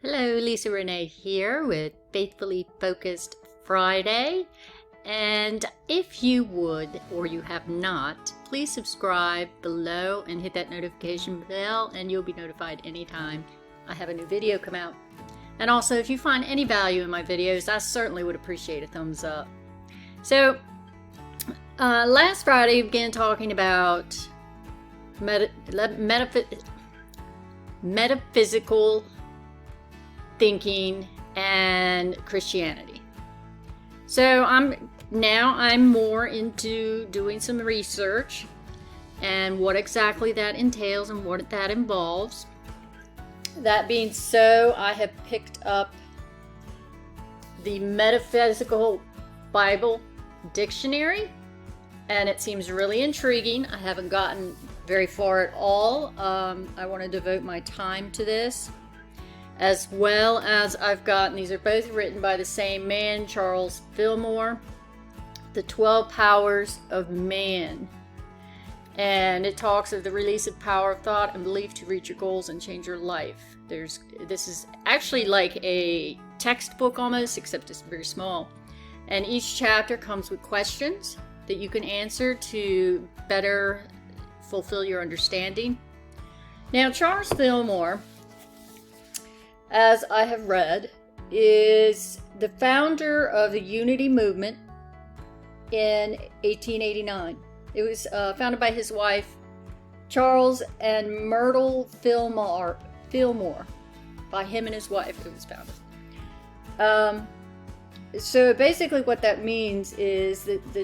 Hello, Lisa Renee here with Faithfully Focused Friday. And if you would, or you have not, please subscribe below and hit that notification bell and you'll be notified anytime I have a new video come out. And also, if you find any value in my videos, I certainly would appreciate a thumbs up. So, last Friday we began talking about metaphysical thinking and Christianity. So I'm more into doing some research and what exactly that entails and what that involves. That being so, I have picked up the Metaphysical Bible Dictionary, and it seems really intriguing. I haven't gotten very far at all. I want to devote my time to this, as well as I've gotten, these are both written by the same man, Charles Fillmore, The 12 Powers of Man. And it talks of the release of power of thought and belief to reach your goals and change your life. This is actually like a textbook almost, except it's very small. And each chapter comes with questions that you can answer to better fulfill your understanding. Now, Charles Fillmore, as I have read, is the founder of the Unity movement in 1889. It was founded by his wife, Charles and Myrtle Fillmore. By him and his wife, it was founded. So basically what that means is that the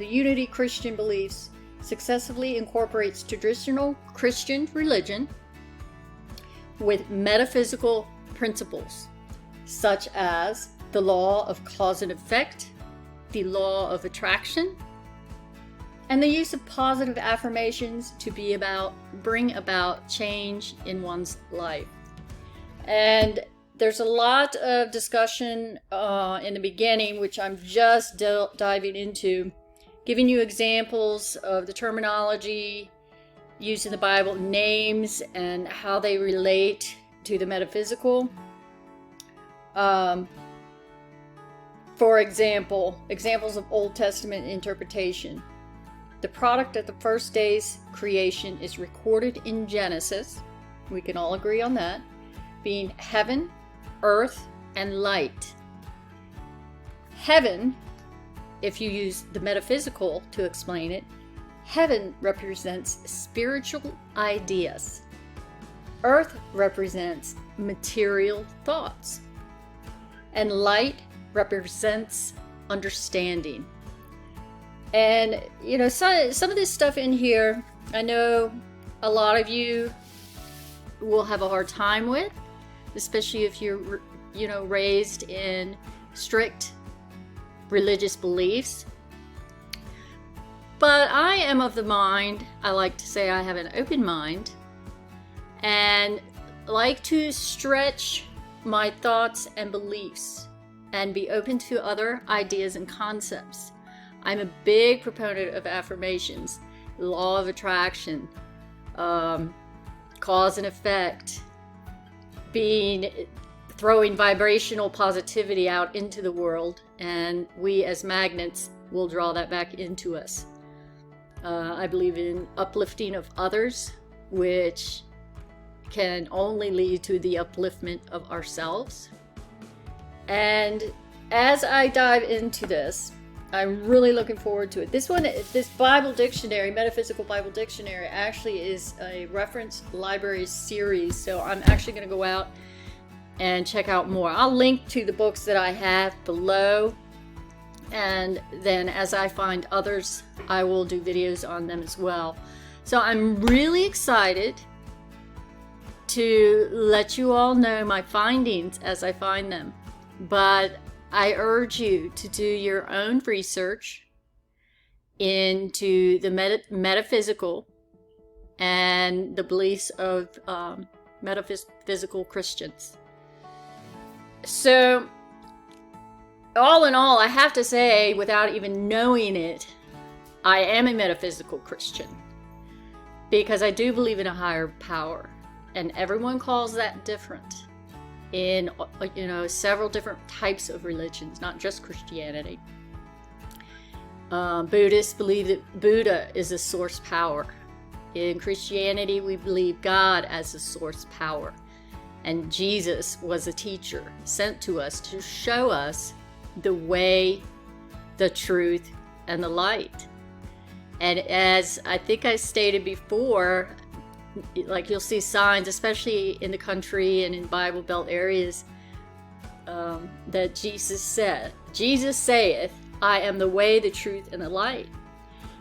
Unity Christian beliefs successfully incorporates traditional Christian religion with metaphysical principles, such as the law of cause and effect, the law of attraction, and the use of positive affirmations to bring about change in one's life. And there's a lot of discussion in the beginning, which I'm just diving into, giving you examples of the terminology used in the Bible, names, and how they relate to the metaphysical. For example, examples of Old Testament interpretation. The product of the first day's creation is recorded in Genesis. We can all agree on that. Being heaven, earth, and light. Heaven, if you use the metaphysical to explain it, heaven represents spiritual ideas. Earth represents material thoughts. And light represents understanding. And, you know, some of this stuff in here, I know a lot of you will have a hard time with, especially if you're, raised in strict religious beliefs. But I am of the mind, I like to say I have an open mind, and like to stretch my thoughts and beliefs and be open to other ideas and concepts. I'm a big proponent of affirmations, law of attraction, cause and effect, throwing vibrational positivity out into the world, and we as magnets will draw that back into us. I believe in uplifting of others, which can only lead to the upliftment of ourselves. And as I dive into this, I'm really looking forward to it. This Bible dictionary, Metaphysical Bible Dictionary, actually is a reference library series. So I'm actually going to go out and check out more. I'll link to the books that I have below. And then as I find others, I will do videos on them as well. So I'm really excited to let you all know my findings as I find them. But I urge you to do your own research into the metaphysical and the beliefs of metaphysical Christians. So, all in all, I have to say, without even knowing it, I am a metaphysical Christian, because I do believe in a higher power. and everyone calls that different in, several different types of religions, not just Christianity. Buddhists believe that Buddha is a source power. In Christianity, we believe God as a source power. And Jesus was a teacher sent to us to show us the way, the truth, and the light. And as I think I stated before, like you'll see signs, especially in the country and in Bible Belt areas, that Jesus saith, I am the way, the truth, and the light.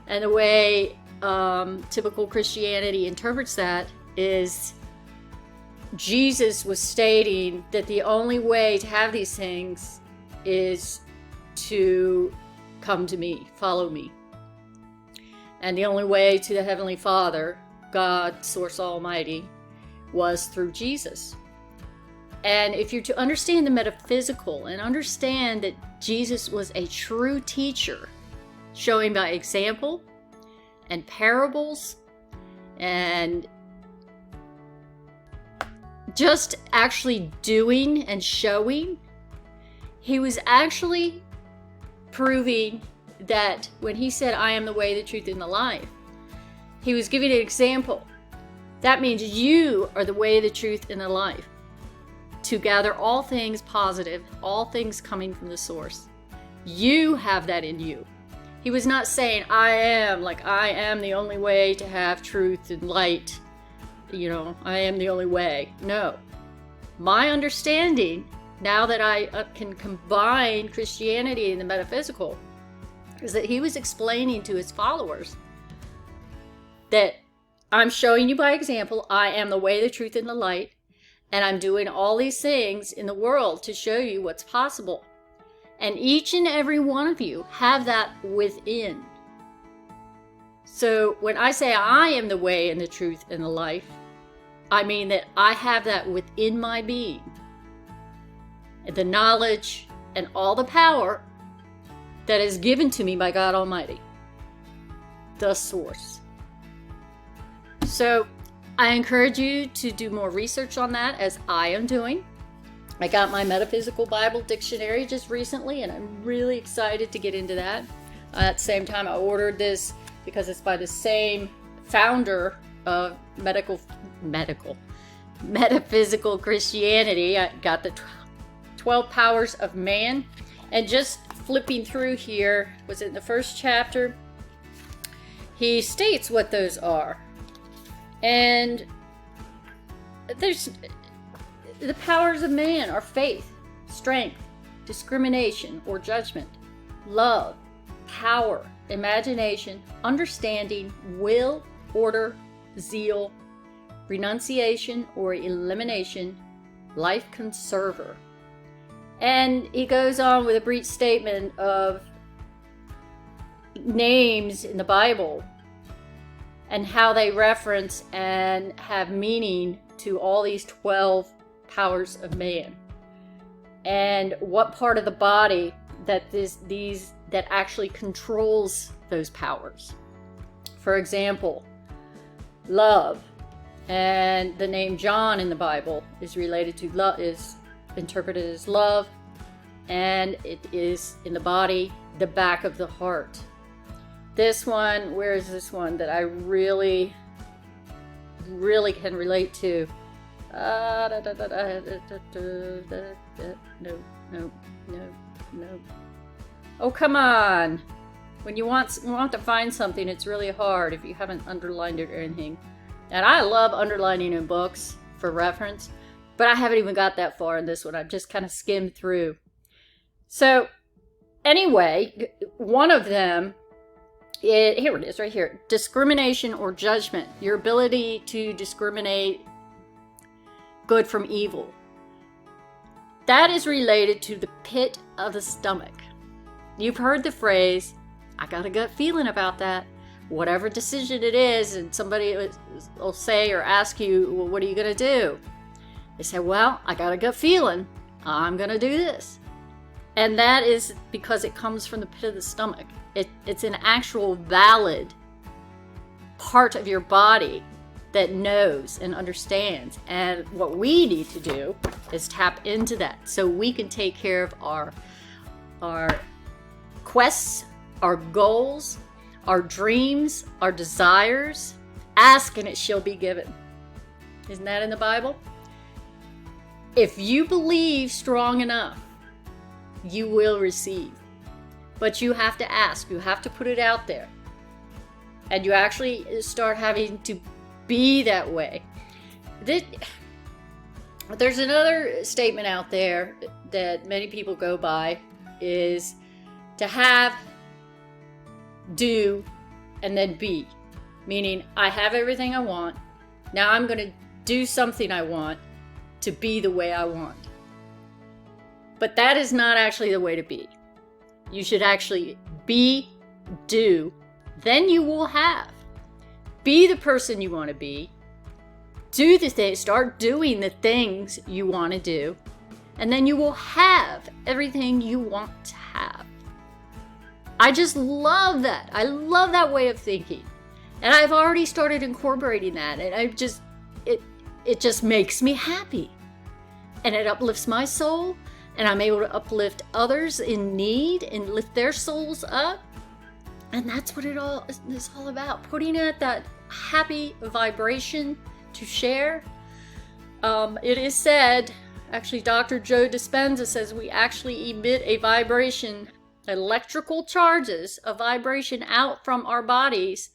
And the way typical Christianity interprets that is Jesus was stating that the only way to have these things is to come to me, follow me. And the only way to the Heavenly Father, God, Source Almighty, was through Jesus. And if you're to understand the metaphysical and understand that Jesus was a true teacher, showing by example and parables and just actually doing and showing, he was actually proving that when he said, I am the way, the truth, and the life, he was giving an example. That means you are the way, the truth, and the life. To gather all things positive, all things coming from the source. You have that in you. He was not saying, I am the only way to have truth and light. I am the only way. No. My understanding, now that I can combine Christianity and the metaphysical, is that he was explaining to his followers that I'm showing you by example, I am the way, the truth, and the light. And I'm doing all these things in the world to show you what's possible. And each and every one of you have that within. So when I say I am the way and the truth and the life, I mean that I have that within my being. The knowledge and all the power that is given to me by God Almighty, the source. So I encourage you to do more research on that, as I am doing. I got my Metaphysical Bible Dictionary just recently, and I'm really excited to get into that. At the same time, I ordered this because it's by the same founder of Metaphysical Christianity. I got the 12 Powers of Man, and just flipping through here, was it in the first chapter? He states what those are. And there's the powers of man are faith, strength, discrimination or judgment, love, power, imagination, understanding, will, order, zeal, renunciation or elimination, life conserver. And he goes on with a brief statement of names in the Bible and how they reference and have meaning to all these 12 powers of man, and what part of the body that that actually controls those powers. For example, love, and the name John in the Bible is related to love, is interpreted as love, and it is in the body, the back of the heart. This one, where is this one that I really can relate to? No. Oh, come on. When you want to find something, it's really hard if you haven't underlined it or anything. And I love underlining in books for reference, but I haven't even got that far in this one. I've just kind of skimmed through. So anyway, one of them, here it is right here. Discrimination or judgment. Your ability to discriminate good from evil. That is related to the pit of the stomach. You've heard the phrase, I got a gut feeling about that. Whatever decision it is, and somebody will say or ask you, well, what are you going to do? They say, well, I got a gut feeling. I'm going to do this. And that is because it comes from the pit of the stomach. It's an actual valid part of your body that knows and understands. And what we need to do is tap into that so we can take care of our quests, our goals, our dreams, our desires. Ask and it shall be given. Isn't that in the Bible? If you believe strong enough, you will receive. But you have to ask. You have to put it out there. And you actually start having to be that way. There's another statement out there that many people go by, is to have, do, and then be. Meaning, I have everything I want. Now I'm going to do something I want to be the way I want. But that is not actually the way to be. You should actually be, do, then you will have. Be the person you want to be. Do the things, start doing the things you want to do. And then you will have everything you want to have. I just love that. I love that way of thinking. And I've already started incorporating that. And it just makes me happy. And it uplifts my soul. And I'm able to uplift others in need and lift their souls up. And that's what it all is all about. Putting out that happy vibration to share. It is said, actually Dr. Joe Dispenza says, we actually emit a vibration, electrical charges, a vibration out from our bodies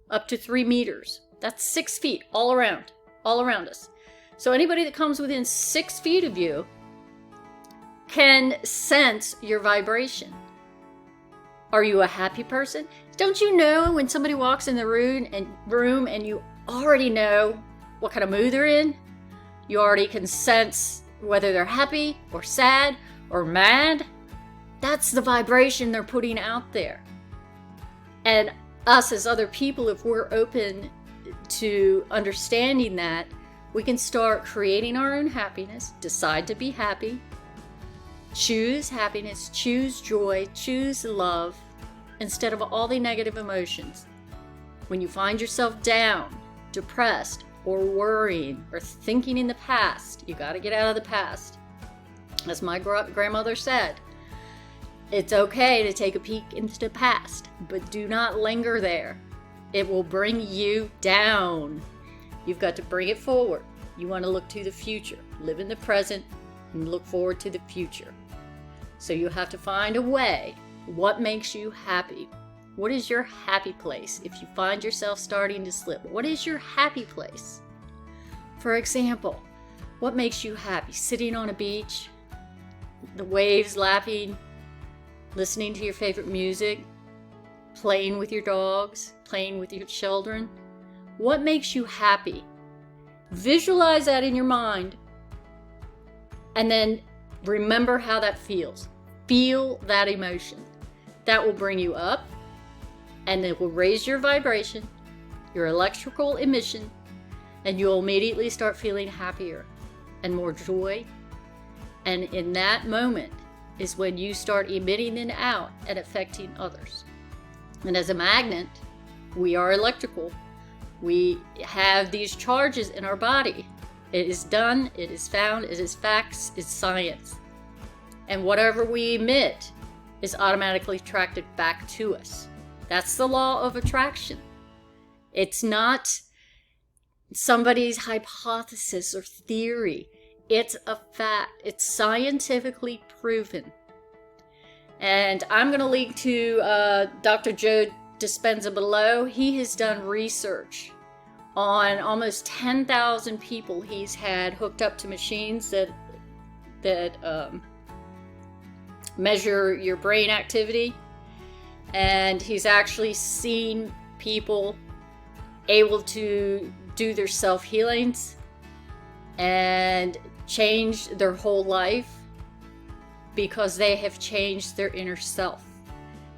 up to 3 meters. That's 6 feet all around us. So anybody that comes within 6 feet of you can sense your vibration. Are you a happy person? Don't you know when somebody walks in the room and you already know what kind of mood they're in? You already can sense whether they're happy or sad or mad. That's the vibration they're putting out there. And us as other people, if we're open to understanding that, we can start creating our own happiness, decide to be happy, choose happiness, choose joy, choose love, instead of all the negative emotions. When you find yourself down, depressed, or worrying, or thinking in the past, you got to get out of the past. As my grandmother said, it's okay to take a peek into the past, but do not linger there. It will bring you down. You've got to bring it forward. You want to look to the future, live in the present, and look forward to the future. So you have to find a way. What makes you happy? What is your happy place? If you find yourself starting to slip, what is your happy place? For example, what makes you happy? Sitting on a beach, the waves lapping, listening to your favorite music, playing with your dogs, playing with your children. What makes you happy? Visualize that in your mind, and then remember how that feels. Feel that emotion. That will bring you up, and it will raise your vibration, your electrical emission, and you'll immediately start feeling happier and more joy. And in that moment is when you start emitting it out and affecting others. And as a magnet, we are electrical. We have these charges in our body. It is done, it is found, it is facts, it's science. And whatever we emit is automatically attracted back to us. That's the law of attraction. It's not somebody's hypothesis or theory. It's a fact. It's scientifically proven. And I'm going to link to Dr. Joe Dispenza below. He has done research on almost 10,000 people he's had hooked up to machines that measure your brain activity. And he's actually seen people able to do their self-healings and change their whole life because they have changed their inner self,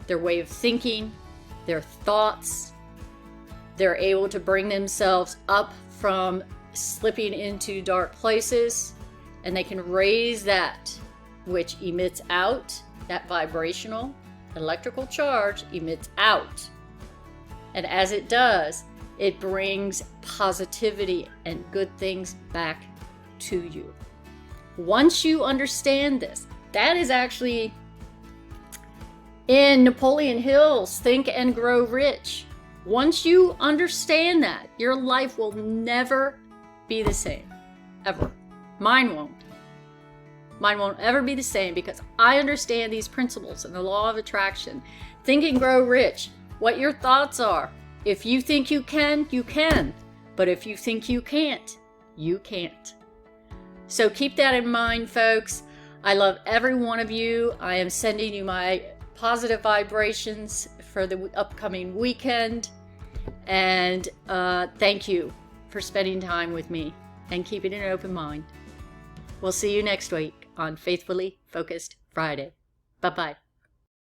their way of thinking, their thoughts. They're able to bring themselves up from slipping into dark places, and they can raise that which emits out, that vibrational electrical charge emits out. And as it does, It brings positivity and good things back to you. Once you understand this, that is actually in Napoleon Hill's Think and Grow Rich. Once you understand that, your life will never be the same, ever. Mine won't. Mine won't ever be the same because I understand these principles and the law of attraction. Think and grow rich. What your thoughts are. If you think you can, you can. But if you think you can't, you can't. So keep that in mind, folks. I love every one of you. I am sending you my positive vibrations for the upcoming weekend. And thank you for spending time with me and keeping an open mind. We'll see you next week on Faithfully Focused Friday. Bye-bye.